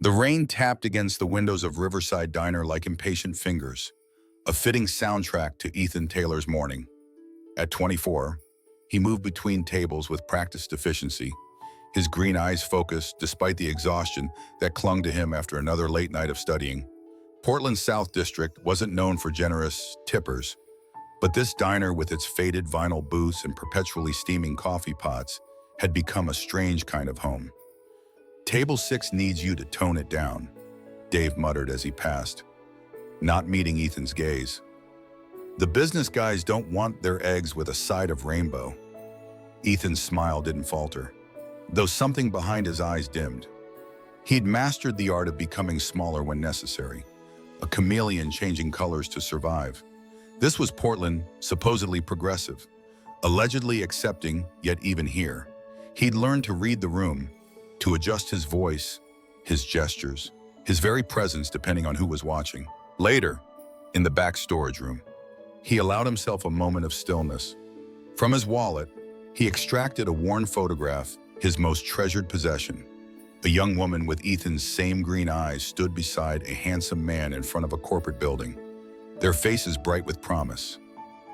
The rain tapped against the windows of Riverside Diner like impatient fingers, a fitting soundtrack to Ethan Taylor's morning. At 24, he moved between tables with practiced efficiency, his green eyes focused despite the exhaustion that clung to him after another late night of studying. Portland's South District wasn't known for generous tippers, but this diner with its faded vinyl booths and perpetually steaming coffee pots had become a strange kind of home. "Table 6 needs you to tone it down," Dave muttered as he passed, not meeting Ethan's gaze. "The business guys don't want their eggs with a side of rainbow." Ethan's smile didn't falter, though something behind his eyes dimmed. He'd mastered the art of becoming smaller when necessary, a chameleon changing colors to survive. This was Portland, supposedly progressive, allegedly accepting, yet even here. He'd learned to read the room, to adjust his voice, his gestures, his very presence depending on who was watching. Later, in the back storage room, he allowed himself a moment of stillness. From his wallet, he extracted a worn photograph, his most treasured possession. A young woman with Ethan's same green eyes stood beside a handsome man in front of a corporate building, their faces bright with promise.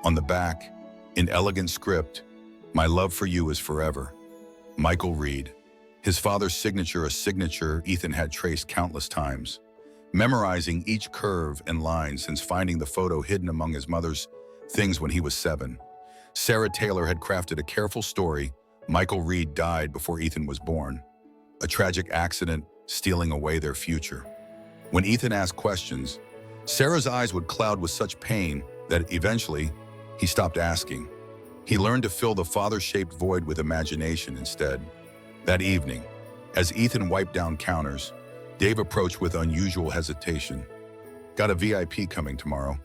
On the back, in elegant script, "My love for you is forever. Michael Reed." His father's signature, a signature Ethan had traced countless times, memorizing each curve and line since finding the photo hidden among his mother's things when he was 7. Sarah Taylor had crafted a careful story. Michael Reed died before Ethan was born, a tragic accident stealing away their future. When Ethan asked questions, Sarah's eyes would cloud with such pain that eventually he stopped asking. He learned to fill the father-shaped void with imagination instead. That evening, as Ethan wiped down counters, Dave approached with unusual hesitation. "Got a VIP coming tomorrow.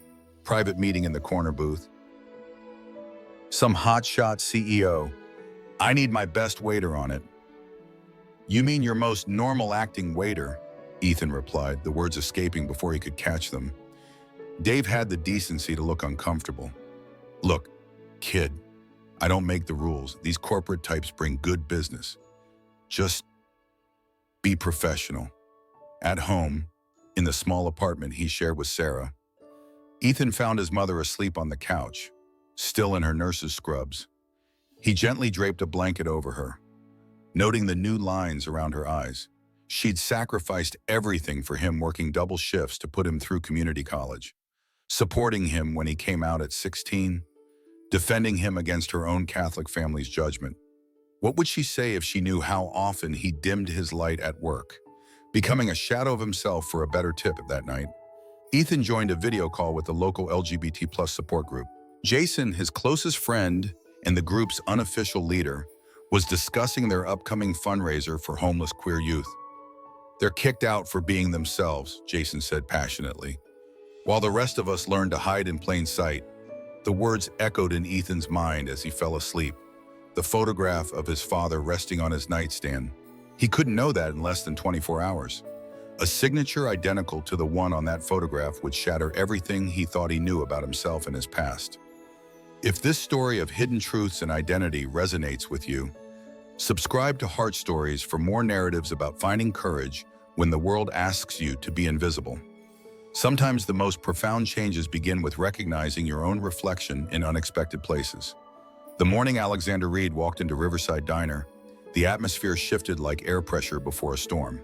Private meeting in the corner booth. Some hotshot CEO. I need my best waiter on it." "You mean your most normal acting waiter?" Ethan replied, the words escaping before he could catch them. Dave had the decency to look uncomfortable. "Look, kid, I don't make the rules. These corporate types bring good business. Just be professional." At home, in the small apartment he shared with Sarah, Ethan found his mother asleep on the couch, still in her nurse's scrubs. He gently draped a blanket over her, noting the new lines around her eyes. She'd sacrificed everything for him, working double shifts to put him through community college, supporting him when he came out at 16, defending him against her own Catholic family's judgment. What would she say if she knew how often he dimmed his light at work, becoming a shadow of himself for a better tip that night? Ethan joined a video call with the local LGBT+ support group. Jason, his closest friend and the group's unofficial leader, was discussing their upcoming fundraiser for homeless queer youth. "They're kicked out for being themselves," Jason said passionately. While the rest of us learned to hide in plain sight, the words echoed in Ethan's mind as he fell asleep. The photograph of his father resting on his nightstand. He couldn't know that in less than 24 hours. A signature identical to the one on that photograph would shatter everything he thought he knew about himself and his past. If this story of hidden truths and identity resonates with you, subscribe to Heart Stories for more narratives about finding courage when the world asks you to be invisible. Sometimes the most profound changes begin with recognizing your own reflection in unexpected places. The morning Alexander Reed walked into Riverside Diner, the atmosphere shifted like air pressure before a storm.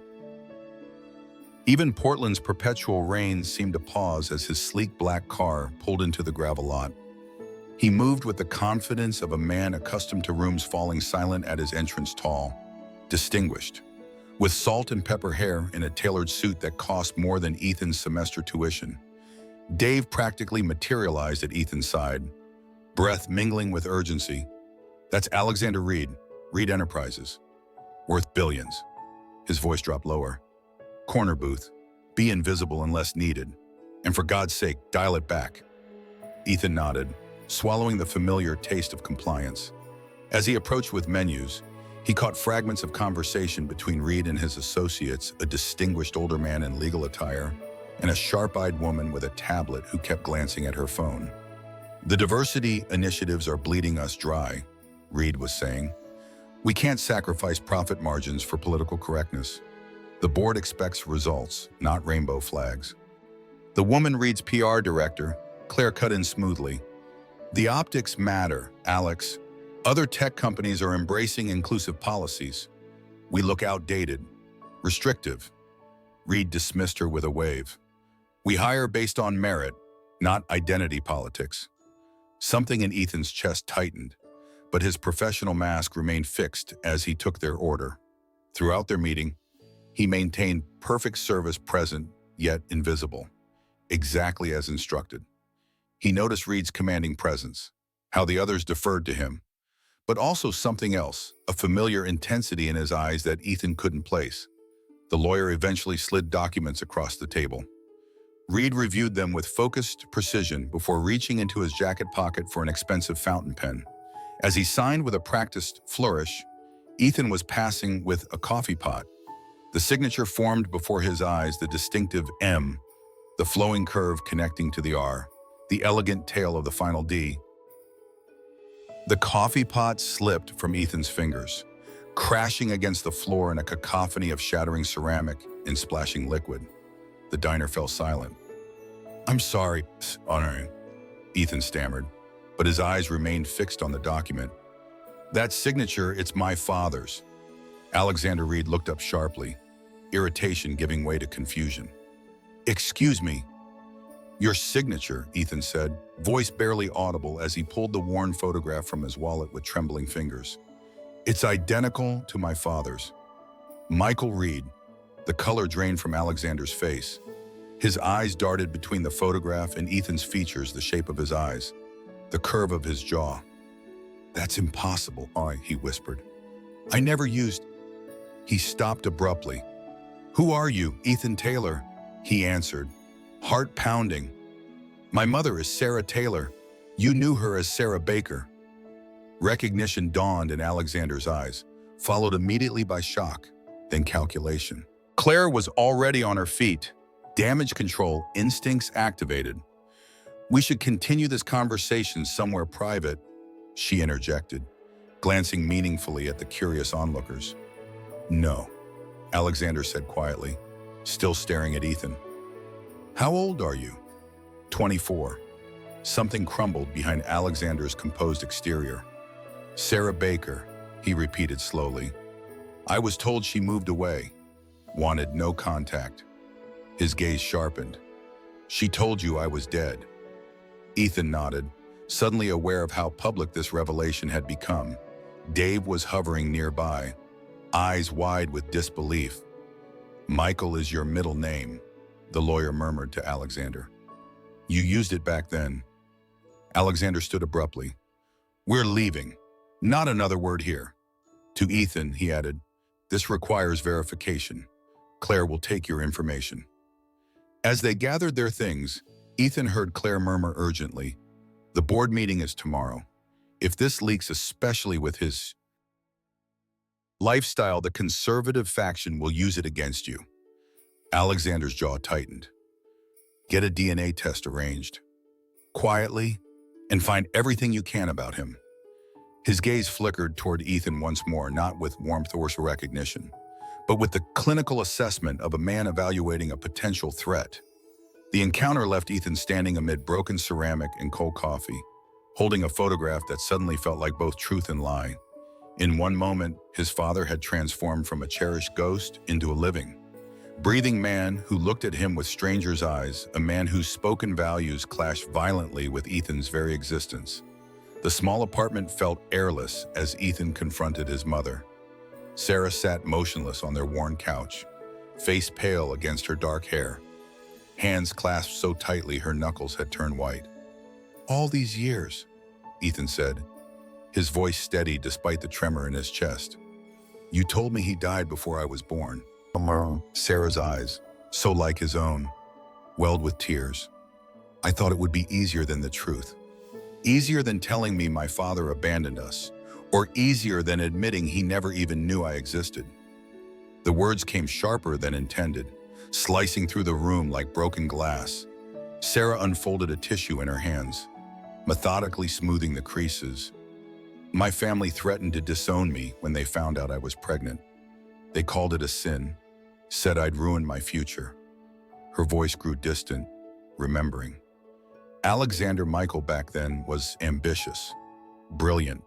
Even Portland's perpetual rain seemed to pause as his sleek black car pulled into the gravel lot. He moved with the confidence of a man accustomed to rooms falling silent at his entrance, tall, distinguished, with salt and pepper hair in a tailored suit that cost more than Ethan's semester tuition. Dave practically materialized at Ethan's side, breath mingling with urgency. "That's Alexander Reed, Reed Enterprises. Worth billions." His voice dropped lower. "Corner booth. Be invisible unless needed. And for God's sake, dial it back." Ethan nodded, swallowing the familiar taste of compliance. As he approached with menus, he caught fragments of conversation between Reed and his associates, a distinguished older man in legal attire, and a sharp-eyed woman with a tablet who kept glancing at her phone. "The diversity initiatives are bleeding us dry," Reed was saying. "We can't sacrifice profit margins for political correctness." The board expects results, not rainbow flags. The woman reads PR director. Claire cut in smoothly. The optics matter, Alex. Other tech companies are embracing inclusive policies. We look outdated, restrictive. Reed dismissed her with a wave. We hire based on merit, not identity politics. Something in Ethan's chest tightened, but his professional mask remained fixed as he took their order. Throughout their meeting, he maintained perfect service present, yet invisible, exactly as instructed. He noticed Reed's commanding presence, how the others deferred to him, but also something else, a familiar intensity in his eyes that Ethan couldn't place. The lawyer eventually slid documents across the table. Reed reviewed them with focused precision before reaching into his jacket pocket for an expensive fountain pen. As he signed with a practiced flourish, Ethan was passing with a coffee pot. The signature formed before his eyes, the distinctive M, the flowing curve connecting to the R, the elegant tail of the final D. The coffee pot slipped from Ethan's fingers, crashing against the floor in a cacophony of shattering ceramic and splashing liquid. The diner fell silent. I'm sorry, honoring, Ethan stammered, but his eyes remained fixed on the document. That signature, it's my father's. Alexander Reed looked up sharply, irritation giving way to confusion. Excuse me. Your signature, Ethan said, voice barely audible as he pulled the worn photograph from his wallet with trembling fingers. It's identical to my father's. Michael Reed. The color drained from Alexander's face. His eyes darted between the photograph and Ethan's features, the shape of his eyes, the curve of his jaw. That's impossible, he whispered. I never used... He stopped abruptly. Who are you, Ethan Taylor? He answered, heart pounding. My mother is Sarah Taylor. You knew her as Sarah Baker. Recognition dawned in Alexander's eyes, followed immediately by shock, then calculation. Claire was already on her feet, damage control instincts activated. We should continue this conversation somewhere private, she interjected, glancing meaningfully at the curious onlookers. No, Alexander said quietly, still staring at Ethan. How old are you? 24. Something crumbled behind Alexander's composed exterior. Sarah Baker, he repeated slowly. I was told she moved away, wanted no contact. His gaze sharpened. She told you I was dead. Ethan nodded, suddenly aware of how public this revelation had become. Dave was hovering nearby, eyes wide with disbelief. Michael is your middle name, the lawyer murmured to Alexander. You used it back then. Alexander stood abruptly. We're leaving. Not another word here. To Ethan, he added, this requires verification. Claire will take your information. As they gathered their things, Ethan heard Claire murmur urgently, the board meeting is tomorrow. If this leaks, especially with his lifestyle, the conservative faction will use it against you. Alexander's jaw tightened. Get a DNA test arranged. Quietly, and find everything you can about him. His gaze flickered toward Ethan once more, not with warmth or recognition, but with the clinical assessment of a man evaluating a potential threat. The encounter left Ethan standing amid broken ceramic and cold coffee, holding a photograph that suddenly felt like both truth and lie. In one moment, his father had transformed from a cherished ghost into a living, breathing man who looked at him with stranger's eyes, a man whose spoken values clashed violently with Ethan's very existence. The small apartment felt airless as Ethan confronted his mother. Sarah sat motionless on their worn couch, face pale against her dark hair, hands clasped so tightly her knuckles had turned white. All these years, Ethan said, his voice steady despite the tremor in his chest. You told me he died before I was born. Sarah's eyes, so like his own, welled with tears. I thought it would be easier than the truth. Easier than telling me my father abandoned us, or easier than admitting he never even knew I existed. The words came sharper than intended, slicing through the room like broken glass. Sarah unfolded a tissue in her hands, methodically smoothing the creases. My family threatened to disown me when they found out I was pregnant. They called it a sin. Said I'd ruined my future. Her voice grew distant, remembering. Alexander Michael back then was ambitious, brilliant.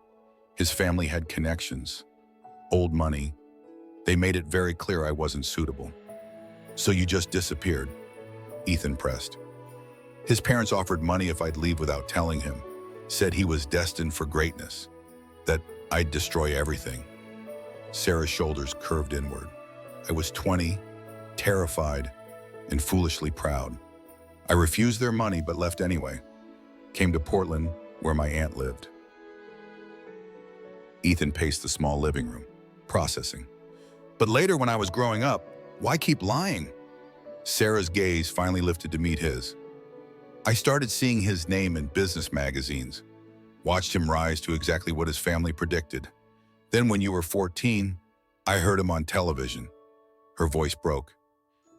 His family had connections, old money. They made it very clear I wasn't suitable. So you just disappeared, Ethan pressed. His parents offered money if I'd leave without telling him, said he was destined for greatness, that I'd destroy everything. Sarah's shoulders curved inward. I was 20, terrified, and foolishly proud. I refused their money but left anyway. Came to Portland, where my aunt lived. Ethan paced the small living room, processing. But later, when I was growing up, why keep lying? Sarah's gaze finally lifted to meet his. I started seeing his name in business magazines, watched him rise to exactly what his family predicted. Then when you were 14, I heard him on television. Her voice broke.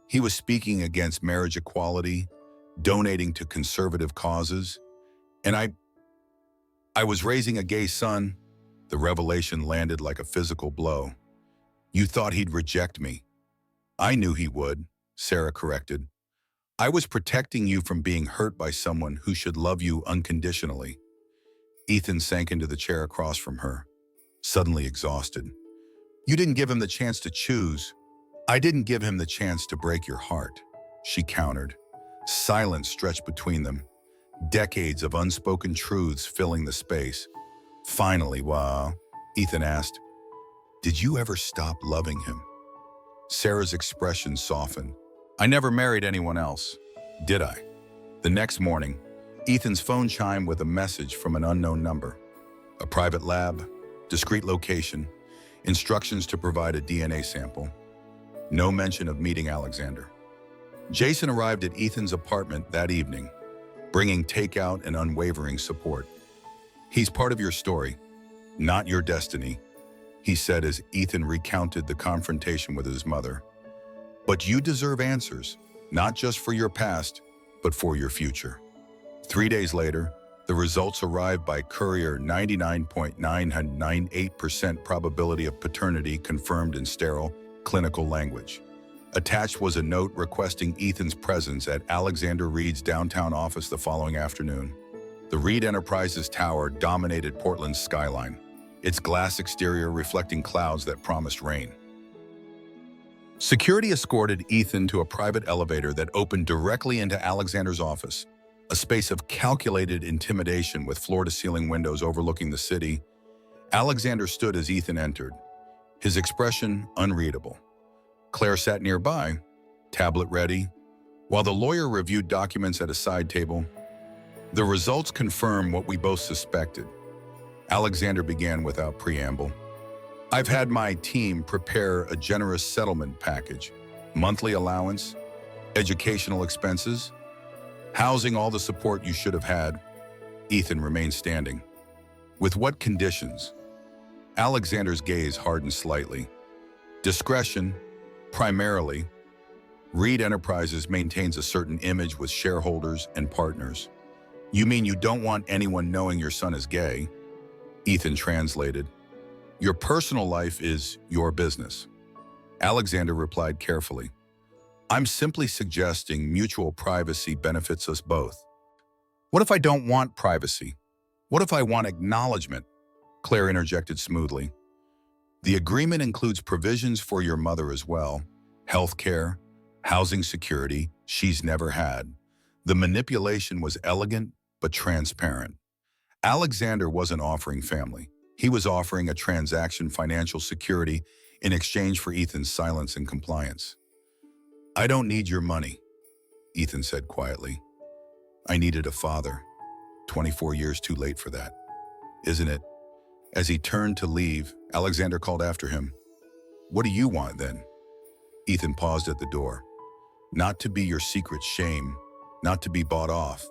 He was speaking against marriage equality, donating to conservative causes, and I was raising a gay son. The revelation landed like a physical blow. You thought he'd reject me. I knew he would, Sarah corrected. I was protecting you from being hurt by someone who should love you unconditionally. Ethan sank into the chair across from her, suddenly exhausted. You didn't give him the chance to choose. I didn't give him the chance to break your heart, she countered. Silence stretched between them, decades of unspoken truths filling the space. Finally, Ethan asked, did you ever stop loving him? Sarah's expression softened. I never married anyone else, did I? The next morning, Ethan's phone chimed with a message from an unknown number. A private lab, discreet location, instructions to provide a DNA sample. No mention of meeting Alexander. Jason arrived at Ethan's apartment that evening, bringing takeout and unwavering support. He's part of your story, not your destiny, he said as Ethan recounted the confrontation with his mother. But you deserve answers, not just for your past, but for your future. 3 days later, the results arrived by courier. 99.998% probability of paternity confirmed in sterile, clinical language. Attached was a note requesting Ethan's presence at Alexander Reed's downtown office the following afternoon. The Reed Enterprises tower dominated Portland's skyline, its glass exterior reflecting clouds that promised rain. Security escorted Ethan to a private elevator that opened directly into Alexander's office, a space of calculated intimidation with floor-to-ceiling windows overlooking the city. Alexander stood as Ethan entered, his expression unreadable. Claire sat nearby, tablet ready, while the lawyer reviewed documents at a side table. The results confirm what we both suspected. Alexander began without preamble. I've had my team prepare a generous settlement package, monthly allowance, educational expenses, housing, all the support you should have had. Ethan remained standing. With what conditions? Alexander's gaze hardened slightly. Discretion, primarily. Reed Enterprises maintains a certain image with shareholders and partners. You mean you don't want anyone knowing your son is gay? Ethan translated. Your personal life is your business. Alexander replied carefully. I'm simply suggesting mutual privacy benefits us both. What if I don't want privacy? What if I want acknowledgement? Claire interjected smoothly. The agreement includes provisions for your mother as well. Health care, housing security she's never had. The manipulation was elegant but transparent. Alexander wasn't offering family. He was offering a transaction financial security in exchange for Ethan's silence and compliance. I don't need your money, Ethan said quietly. I needed a father. 24 years too late for that, isn't it? As he turned to leave, Alexander called after him. What do you want then? Ethan paused at the door. Not to be your secret shame, not to be bought off.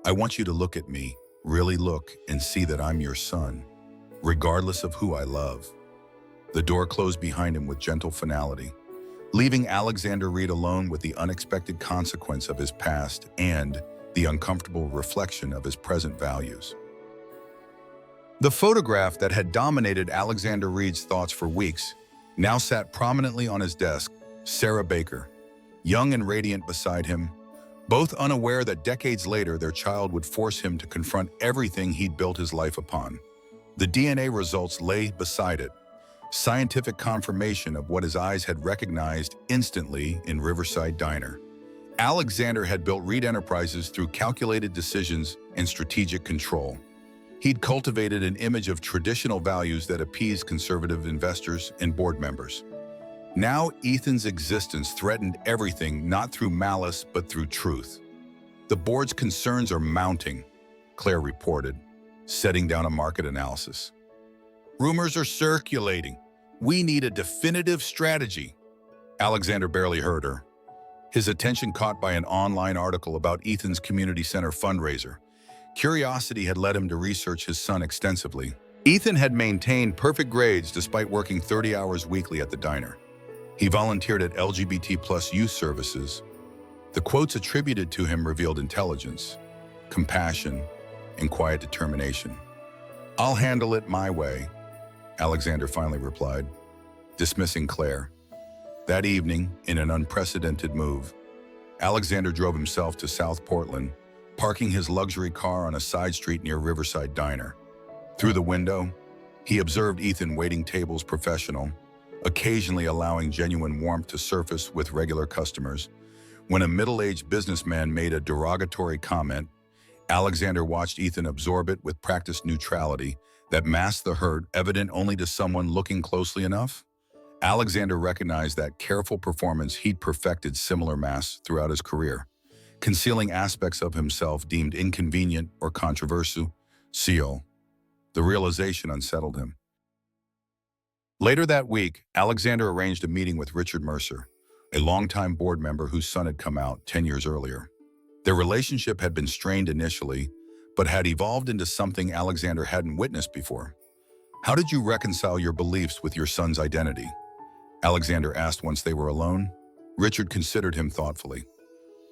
I want you to look at me, really look and see that I'm your son, regardless of who I love. The door closed behind him with gentle finality, leaving Alexander Reed alone with the unexpected consequence of his past and the uncomfortable reflection of his present values. The photograph that had dominated Alexander Reed's thoughts for weeks now sat prominently on his desk, Sarah Baker, young and radiant beside him, both unaware that decades later their child would force him to confront everything he'd built his life upon. The DNA results lay beside it, scientific confirmation of what his eyes had recognized instantly in Riverside Diner. Alexander had built Reed Enterprises through calculated decisions and strategic control. He'd cultivated an image of traditional values that appeased conservative investors and board members. Now, Ethan's existence threatened everything not through malice but through truth. The board's concerns are mounting, Claire reported, setting down a market analysis. Rumors are circulating. We need a definitive strategy. Alexander barely heard her, his attention caught by an online article about Ethan's community center fundraiser. Curiosity had led him to research his son extensively. Ethan had maintained perfect grades despite working 30 hours weekly at the diner. He volunteered at LGBT+ youth services. The quotes attributed to him revealed intelligence, compassion, and quiet determination. "I'll handle it my way," Alexander finally replied, dismissing Claire. That evening, in an unprecedented move, Alexander drove himself to South Portland, parking his luxury car on a side street near Riverside Diner. Through the window, he observed Ethan waiting tables professional, occasionally allowing genuine warmth to surface with regular customers. When a middle-aged businessman made a derogatory comment, Alexander watched Ethan absorb it with practiced neutrality that masked the hurt evident only to someone looking closely enough. Alexander recognized that careful performance he'd perfected similar masks throughout his career, concealing aspects of himself deemed inconvenient or controversial. The realization unsettled him. Later that week, Alexander arranged a meeting with Richard Mercer, a longtime board member whose son had come out 10 years earlier. Their relationship had been strained initially, but had evolved into something Alexander hadn't witnessed before. "How did you reconcile your beliefs with your son's identity?" Alexander asked once they were alone. Richard considered him thoughtfully.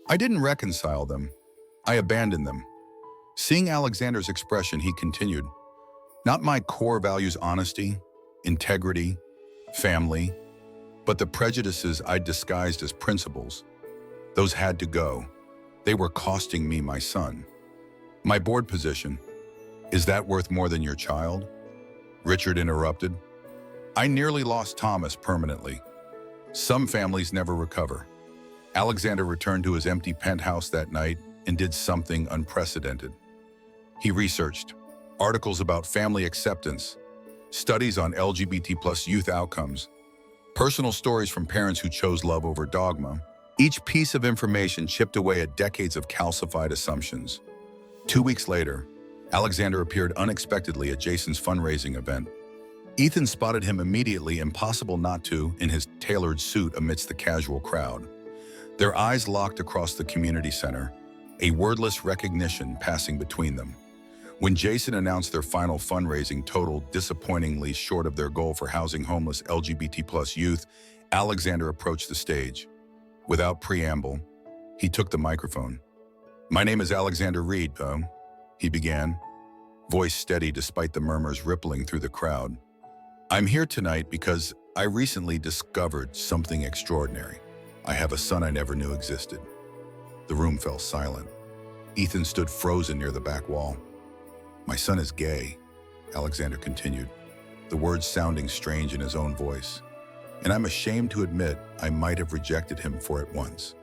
"I didn't reconcile them. I abandoned them." Seeing Alexander's expression, he continued, "Not my core values: honesty, integrity, family, but the prejudices I disguised as principles. Those had to go. They were costing me my son. My board position, is that worth more than your child?" Richard interrupted. "I nearly lost Thomas permanently. Some families never recover." Alexander returned to his empty penthouse that night and did something unprecedented. He researched articles about family acceptance, studies on LGBT+ youth outcomes, personal stories from parents who chose love over dogma. Each piece of information chipped away at decades of calcified assumptions. 2 weeks later, Alexander appeared unexpectedly at Jason's fundraising event. Ethan spotted him immediately, impossible not to, in his tailored suit amidst the casual crowd. Their eyes locked across the community center, a wordless recognition passing between them. When Jason announced their final fundraising total disappointingly short of their goal for housing homeless LGBT+ youth, Alexander approached the stage. Without preamble, he took the microphone. "My name is Alexander Reed, he began, voice steady despite the murmurs rippling through the crowd. "I'm here tonight because I recently discovered something extraordinary. I have a son I never knew existed." The room fell silent. Ethan stood frozen near the back wall. "My son is gay," Alexander continued, the words sounding strange in his own voice. "And I'm ashamed to admit I might have rejected him for it once.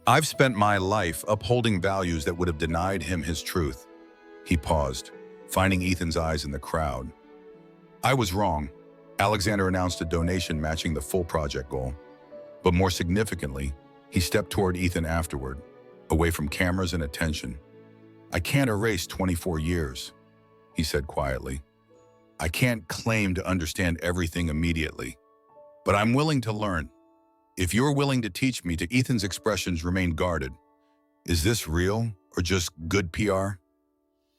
I've spent my life upholding values that would have denied him his truth." He paused, finding Ethan's eyes in the crowd. "I was wrong." Alexander announced a donation matching the full project goal. But more significantly, he stepped toward Ethan afterward, away from cameras and attention. "I can't erase 24 years, he said quietly. "I can't claim to understand everything immediately, but I'm willing to learn. If you're willing to teach me to..." Ethan's expressions remained guarded. "Is this real or just good PR?"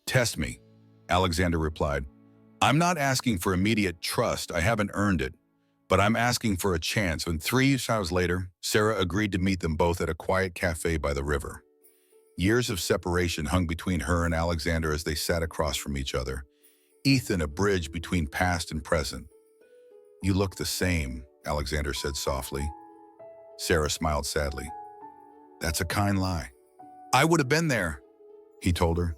"Test me," Alexander replied. "I'm not asking for immediate trust. I haven't earned it. But I'm asking for a chance." And 3 hours later, Sarah agreed to meet them both at a quiet cafe by the river. Years of separation hung between her and Alexander as they sat across from each other. Ethan a bridge between past and present. "You look the same," Alexander said softly. Sarah smiled sadly. That's a kind lie. I would have been there, he told her.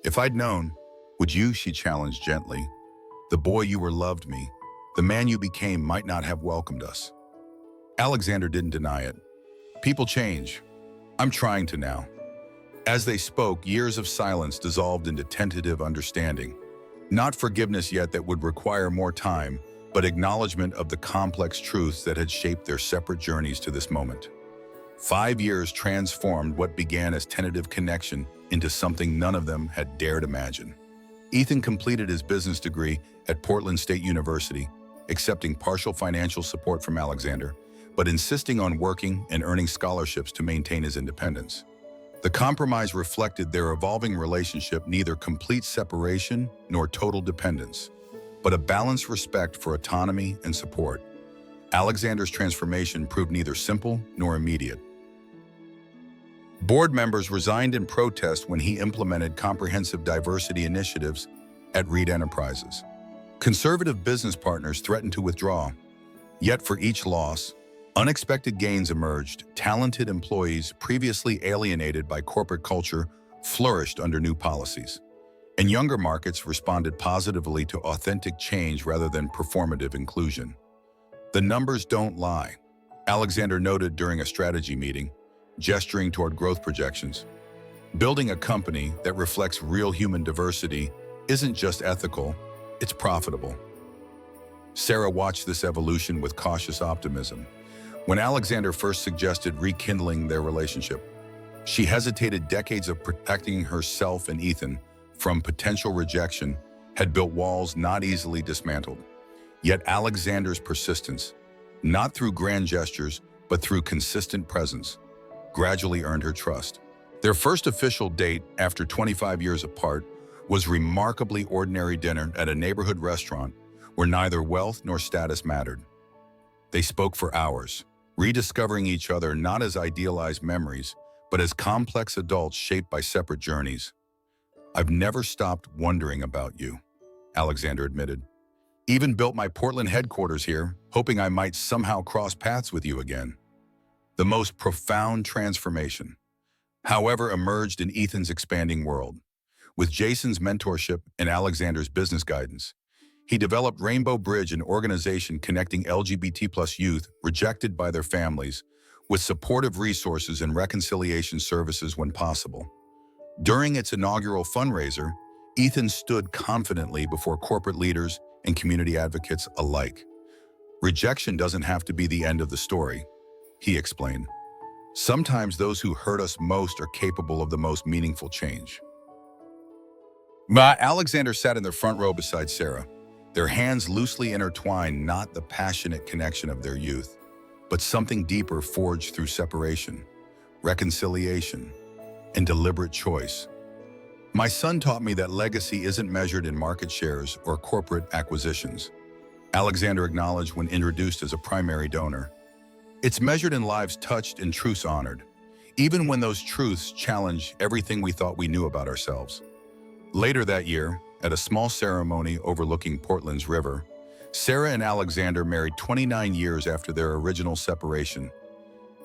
If I'd known, would you, she challenged gently. The boy you were loved me. The man you became might not have welcomed us. Alexander didn't deny it. People change. I'm trying to now. As they spoke, years of silence dissolved into tentative understanding. Not forgiveness yet that would require more time, but acknowledgement of the complex truths that had shaped their separate journeys to this moment. 5 years transformed what began as tentative connection into something none of them had dared imagine. Ethan completed his business degree at Portland State University, accepting partial financial support from Alexander, but insisting on working and earning scholarships to maintain his independence. The compromise reflected their evolving relationship, neither complete separation nor total dependence, but a balanced respect for autonomy and support. Alexander's transformation proved neither simple nor immediate. Board members resigned in protest when he implemented comprehensive diversity initiatives at Reed Enterprises. Conservative business partners threatened to withdraw. Yet for each loss, unexpected gains emerged. Talented employees previously alienated by corporate culture flourished under new policies. And younger markets responded positively to authentic change rather than performative inclusion. The numbers don't lie, Alexander noted during a strategy meeting, gesturing toward growth projections. Building a company that reflects real human diversity isn't just ethical, it's profitable. Sarah watched this evolution with cautious optimism. When Alexander first suggested rekindling their relationship, she hesitated. Decades of protecting herself and Ethan from potential rejection had built walls not easily dismantled. Yet Alexander's persistence, not through grand gestures, but through consistent presence, gradually earned her trust. Their first official date after 25 years apart was a remarkably ordinary dinner at a neighborhood restaurant where neither wealth nor status mattered. They spoke for hours, rediscovering each other not as idealized memories, but as complex adults shaped by separate journeys. I've never stopped wondering about you, Alexander admitted. Even built my Portland headquarters here, hoping I might somehow cross paths with you again. The most profound transformation, however, emerged in Ethan's expanding world. With Jason's mentorship and Alexander's business guidance, he developed Rainbow Bridge, an organization connecting LGBT+ youth rejected by their families, with supportive resources and reconciliation services when possible. During its inaugural fundraiser, Ethan stood confidently before corporate leaders and community advocates alike. Rejection doesn't have to be the end of the story, he explained. Sometimes those who hurt us most are capable of the most meaningful change. Alexander sat in the front row beside Sarah, their hands loosely intertwined, not the passionate connection of their youth, but something deeper forged through separation, reconciliation, and deliberate choice. My son taught me that legacy isn't measured in market shares or corporate acquisitions, Alexander acknowledged when introduced as a primary donor. It's measured in lives touched and truths honored, even when those truths challenge everything we thought we knew about ourselves. Later that year, at a small ceremony overlooking Portland's river, Sarah and Alexander married 29 years after their original separation.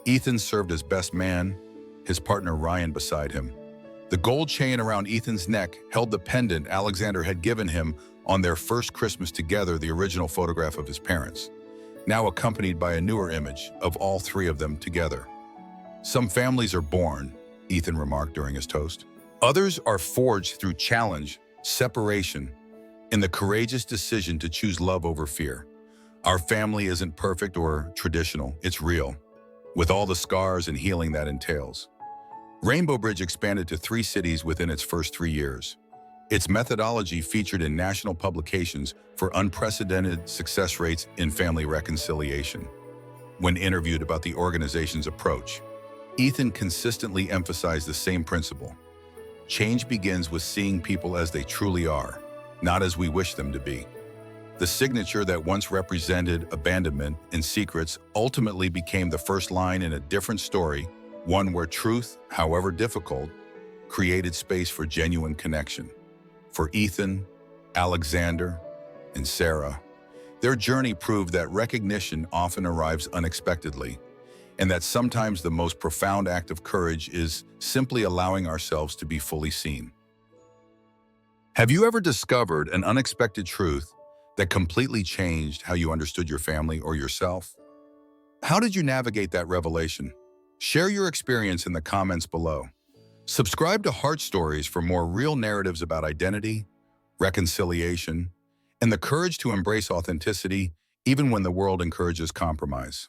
Ethan served as best man, his partner Ryan beside him. The gold chain around Ethan's neck held the pendant Alexander had given him on their first Christmas together, the original photograph of his parents, now accompanied by a newer image of all three of them together. Some families are born, Ethan remarked during his toast. Others are forged through challenge, separation, and the courageous decision to choose love over fear. Our family isn't perfect or traditional, it's real, with all the scars and healing that entails. Rainbow Bridge expanded to 3 cities within its first 3 years. Its methodology featured in national publications for unprecedented success rates in family reconciliation. When interviewed about the organization's approach, Ethan consistently emphasized the same principle. Change begins with seeing people as they truly are, not as we wish them to be. The signature that once represented abandonment and secrets ultimately became the first line in a different story, one where truth, however difficult, created space for genuine connection. For Ethan, Alexander, and Sarah, Their journey proved that recognition often arrives unexpectedly, and that sometimes the most profound act of courage is simply allowing ourselves to be fully seen. Have you ever discovered an unexpected truth that completely changed how you understood your family or yourself? How did you navigate that revelation? Share your experience in the comments below. Subscribe to Heart Stories for more real narratives about identity, reconciliation, and the courage to embrace authenticity even when the world encourages compromise.